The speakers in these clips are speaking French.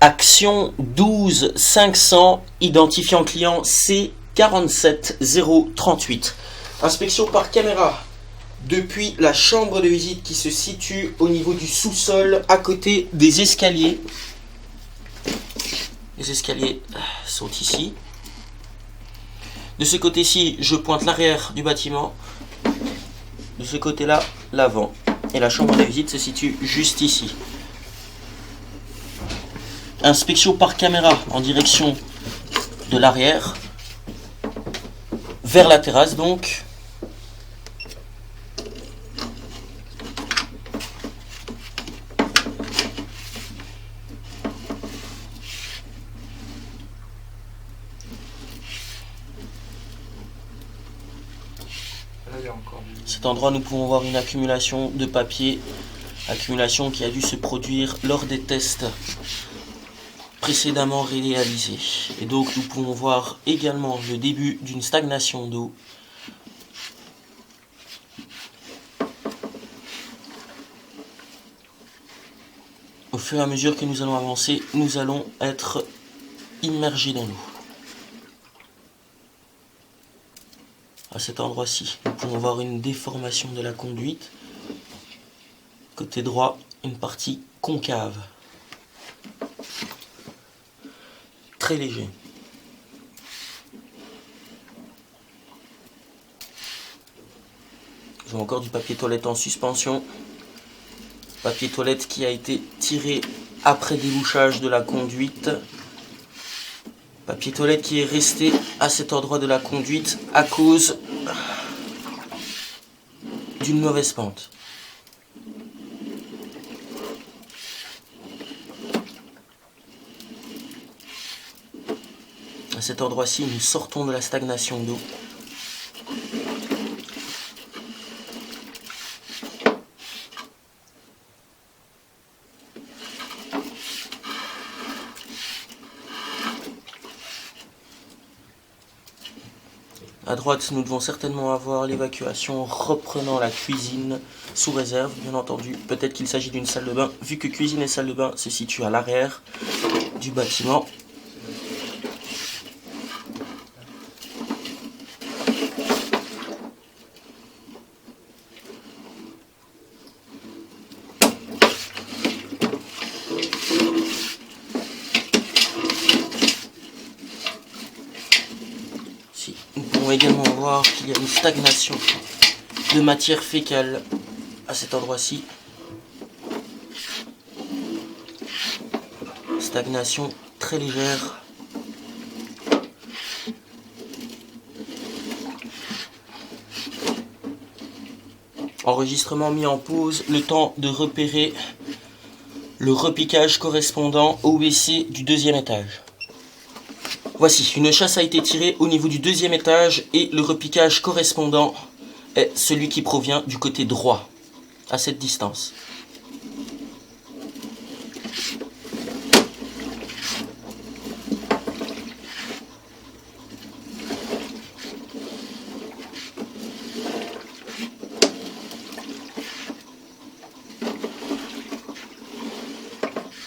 Action 12 500, identifiant client C47038. Inspection par caméra depuis la chambre de visite qui se situe au niveau du sous-sol à côté des escaliers. Les escaliers sont ici. De ce côté-ci, je pointe l'arrière du bâtiment. De ce côté-là, l'avant. Et la chambre de visite se situe juste ici. Inspection par caméra en direction de l'arrière, vers la terrasse donc. Cet endroit, nous pouvons voir une accumulation de papier, accumulation qui a dû se produire lors des tests précédemment réalisés. Et donc nous pouvons voir également le début d'une stagnation d'eau. Au fur et à mesure que nous allons avancer, nous allons être immergés dans l'eau. À cet endroit-ci, nous pouvons voir une déformation de la conduite. Côté droit, une partie concave. Très léger. J'ai encore du papier toilette en suspension. Papier toilette qui a été tiré après débouchage de la conduite. Papier toilette qui est resté à cet endroit de la conduite à cause d'une mauvaise pente. À cet endroit-ci, nous sortons de la stagnation d'eau. À droite, nous devons certainement avoir l'évacuation reprenant la cuisine sous réserve, bien entendu. Peut-être qu'il s'agit d'une salle de bain, vu que cuisine et salle de bain se situent à l'arrière du bâtiment. Nous pouvons également voir qu'il y a une stagnation de matière fécale à cet endroit-ci. Stagnation très légère. Enregistrement mis en pause, le temps de repérer le repiquage correspondant au WC du deuxième étage. Voici, une chasse a été tirée au niveau du deuxième étage et le repiquage correspondant est celui qui provient du côté droit, à cette distance.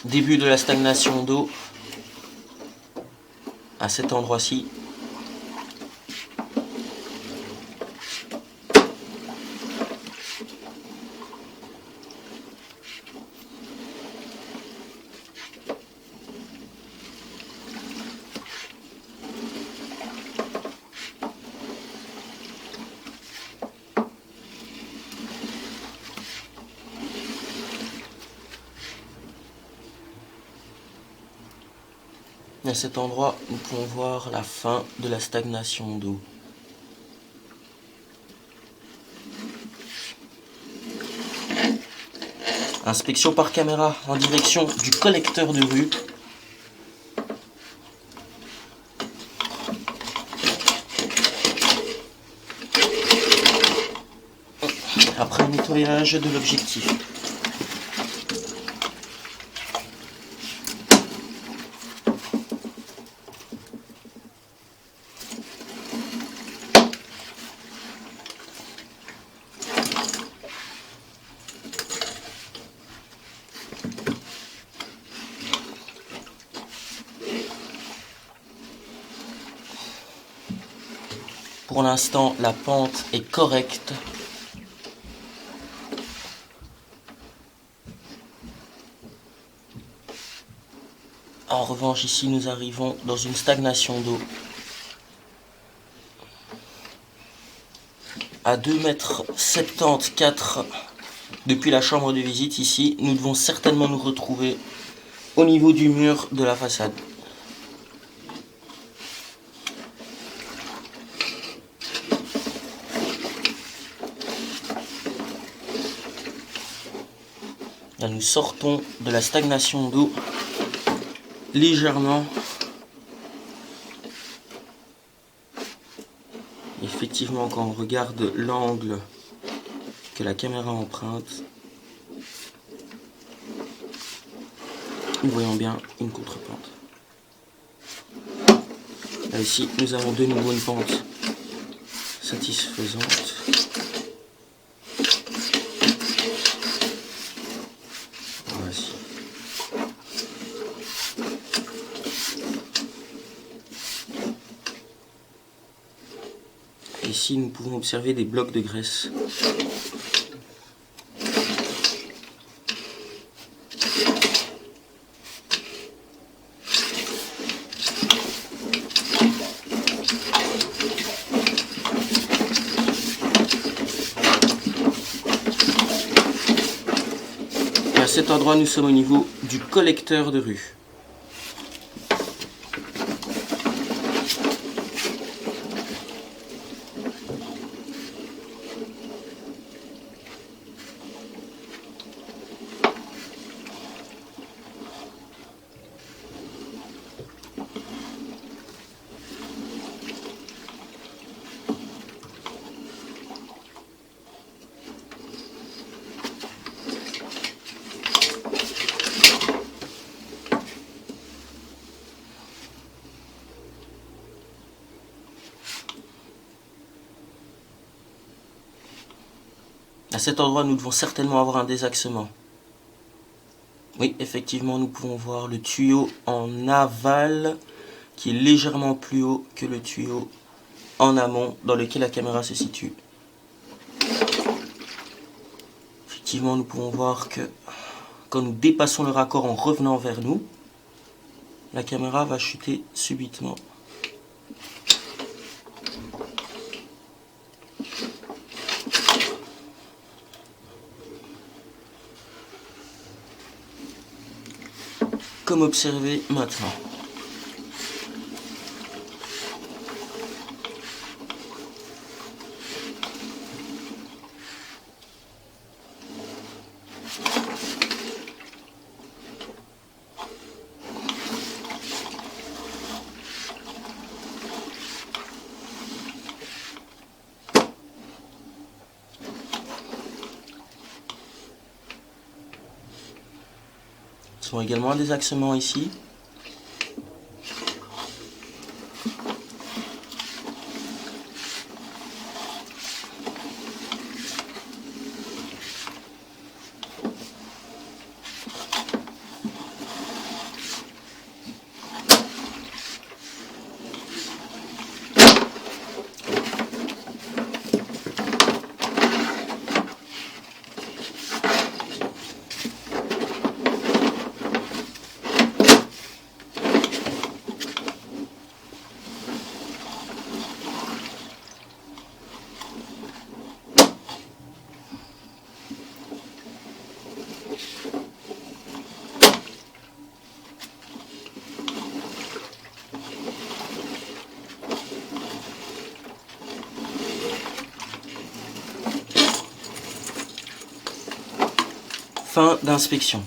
Début de la stagnation d'eau à cet endroit-ci. À cet endroit, nous pouvons voir la fin de la stagnation d'eau. Inspection par caméra en direction du collecteur de rue. Après nettoyage de l'objectif. Pour l'instant, la pente est correcte. En revanche, ici, nous arrivons dans une stagnation d'eau. À 2,74 m depuis la chambre de visite, ici, nous devons certainement nous retrouver au niveau du mur de la façade. Là, nous sortons de la stagnation d'eau légèrement. Effectivement, quand on regarde l'angle que la caméra emprunte, nous voyons bien une contre-pente. Là ici, nous avons de nouveau une pente satisfaisante. Voici. Ici, nous pouvons observer des blocs de graisse. Et à cet endroit, nous sommes au niveau du collecteur de rue. À cet endroit, nous devons certainement avoir un désaxement. Oui, effectivement, nous pouvons voir le tuyau en aval qui est légèrement plus haut que le tuyau en amont dans lequel la caméra se situe. Effectivement, nous pouvons voir que quand nous dépassons le raccord en revenant vers nous, la caméra va chuter subitement. Comme observé maintenant. Nous avons également un désaxement ici. Fin d'inspection.